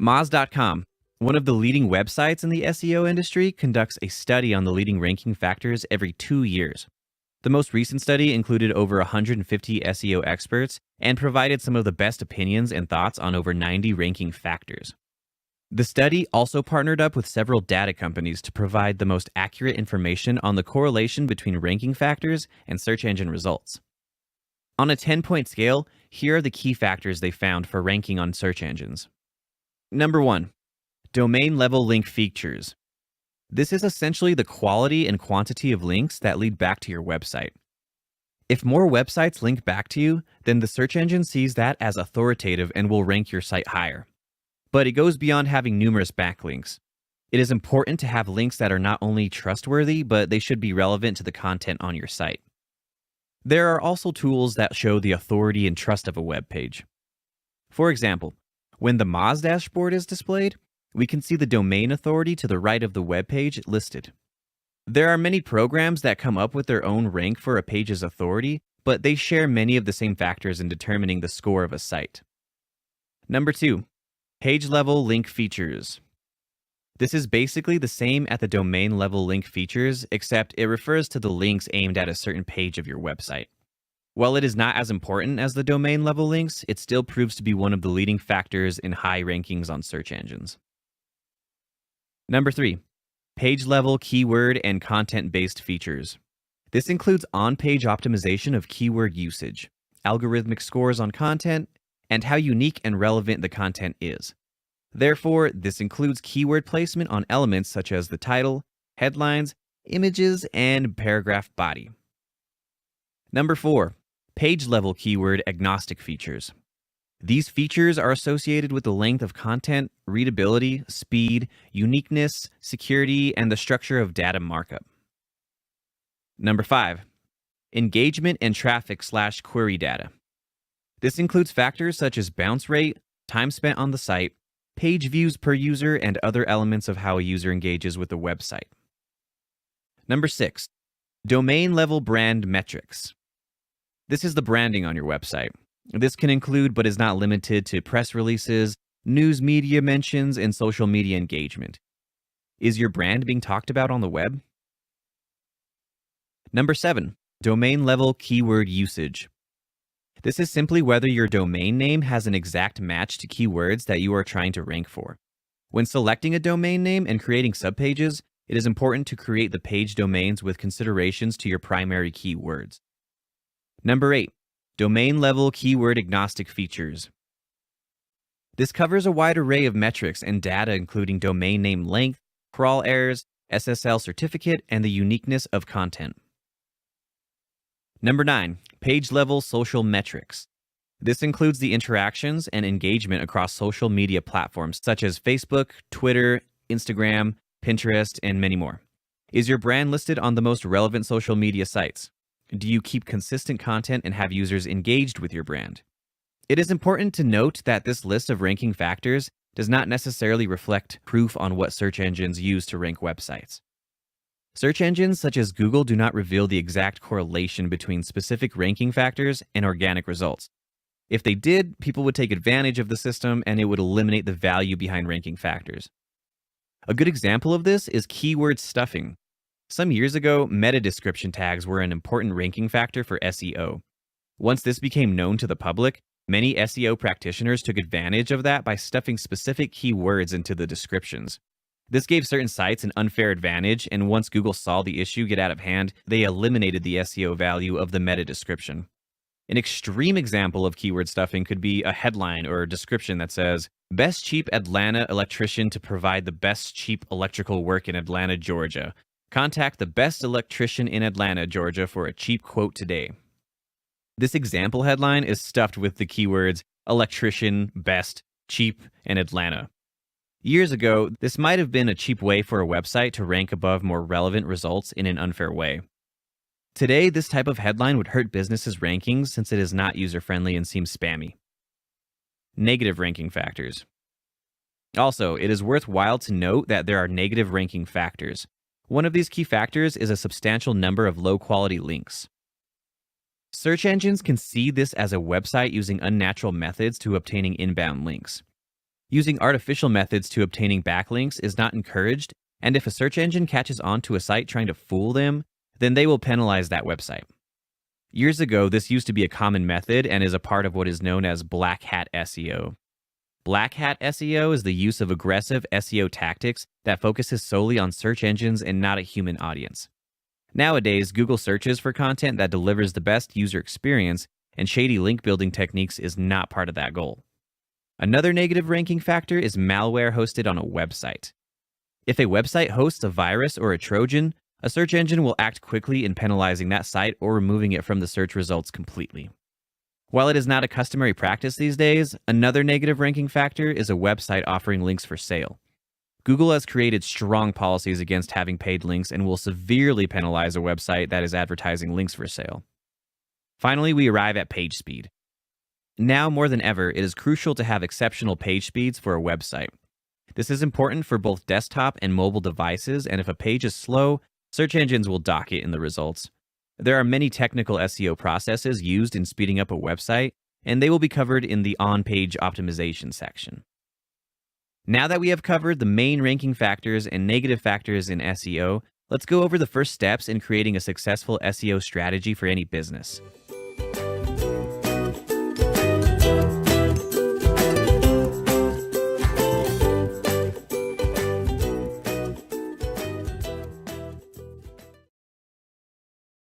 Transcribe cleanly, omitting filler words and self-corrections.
Moz.com, one of the leading websites in the SEO industry, conducts a study on the leading ranking factors every 2 years. The most recent study included over 150 SEO experts and provided some of the best opinions and thoughts on over 90 ranking factors. The study also partnered up with several data companies to provide the most accurate information on the correlation between ranking factors and search engine results. On a 10-point scale, here are the key factors they found for ranking on search engines. Number 1, domain-level link features. This is essentially the quality and quantity of links that lead back to your website. If more websites link back to you, then the search engine sees that as authoritative and will rank your site higher. But it goes beyond having numerous backlinks. It is important to have links that are not only trustworthy, but they should be relevant to the content on your site. There are also tools that show the authority and trust of a web page. For example, when the Moz dashboard is displayed, we can see the domain authority to the right of the web page listed. There are many programs that come up with their own rank for a page's authority, but they share many of the same factors in determining the score of a site. Number 2, page-level link features. This is basically the same at the domain-level link features, except it refers to the links aimed at a certain page of your website. While it is not as important as the domain-level links, it still proves to be one of the leading factors in high rankings on search engines. Number 3, page-level keyword and content-based features. This includes on-page optimization of keyword usage, algorithmic scores on content, and how unique and relevant the content is. Therefore, this includes keyword placement on elements such as the title, headlines, images, and paragraph body. Number 4, page-level keyword agnostic features. These features are associated with the length of content, readability, speed, uniqueness, security, and the structure of data markup. Number 5, engagement and traffic/query data. This includes factors such as bounce rate, time spent on the site, page views per user, and other elements of how a user engages with the website. Number 6, domain-level brand metrics. This is the branding on your website. This can include, but is not limited to, press releases, news media mentions, and social media engagement. Is your brand being talked about on the web? Number 7, domain-level keyword usage. This is simply whether your domain name has an exact match to keywords that you are trying to rank for. When selecting a domain name and creating subpages, it is important to create the page domains with considerations to your primary keywords. Number 8, domain-level keyword agnostic features. This covers a wide array of metrics and data including domain name length, crawl errors, SSL certificate, and the uniqueness of content. Number 9, page-level social metrics. This includes the interactions and engagement across social media platforms such as Facebook, Twitter, Instagram, Pinterest, and many more. Is your brand listed on the most relevant social media sites? Do you keep consistent content and have users engaged with your brand? It is important to note that this list of ranking factors does not necessarily reflect proof on what search engines use to rank websites. Search engines such as Google do not reveal the exact correlation between specific ranking factors and organic results. If they did, people would take advantage of the system and it would eliminate the value behind ranking factors. A good example of this is keyword stuffing. Some years ago, meta description tags were an important ranking factor for SEO. Once this became known to the public, many SEO practitioners took advantage of that by stuffing specific keywords into the descriptions. This gave certain sites an unfair advantage, and once Google saw the issue get out of hand, they eliminated the SEO value of the meta description. An extreme example of keyword stuffing could be a headline or a description that says, "Best cheap Atlanta electrician to provide the best cheap electrical work in Atlanta, Georgia. Contact the best electrician in Atlanta, Georgia for a cheap quote today." This example headline is stuffed with the keywords electrician, best, cheap, and Atlanta. Years ago, this might have been a cheap way for a website to rank above more relevant results in an unfair way. Today, this type of headline would hurt businesses' rankings since it is not user-friendly and seems spammy. Negative ranking factors. Also, it is worthwhile to note that there are negative ranking factors. One of these key factors is a substantial number of low-quality links. Search engines can see this as a website using unnatural methods to obtaining inbound links. Using artificial methods to obtaining backlinks is not encouraged, and if a search engine catches on to a site trying to fool them, then they will penalize that website. Years ago, this used to be a common method and is a part of what is known as black hat SEO. Black hat SEO is the use of aggressive SEO tactics that focuses solely on search engines and not a human audience. Nowadays, Google searches for content that delivers the best user experience, and shady link building techniques is not part of that goal. Another negative ranking factor is malware hosted on a website. If a website hosts a virus or a Trojan, a search engine will act quickly in penalizing that site or removing it from the search results completely. While it is not a customary practice these days, another negative ranking factor is a website offering links for sale. Google has created strong policies against having paid links and will severely penalize a website that is advertising links for sale. Finally, we arrive at page speed. Now more than ever, it is crucial to have exceptional page speeds for a website. This is important for both desktop and mobile devices, and if a page is slow, search engines will dock it in the results. There are many technical SEO processes used in speeding up a website, and they will be covered in the on-page optimization section. Now that we have covered the main ranking factors and negative factors in SEO, let's go over the first steps in creating a successful SEO strategy for any business.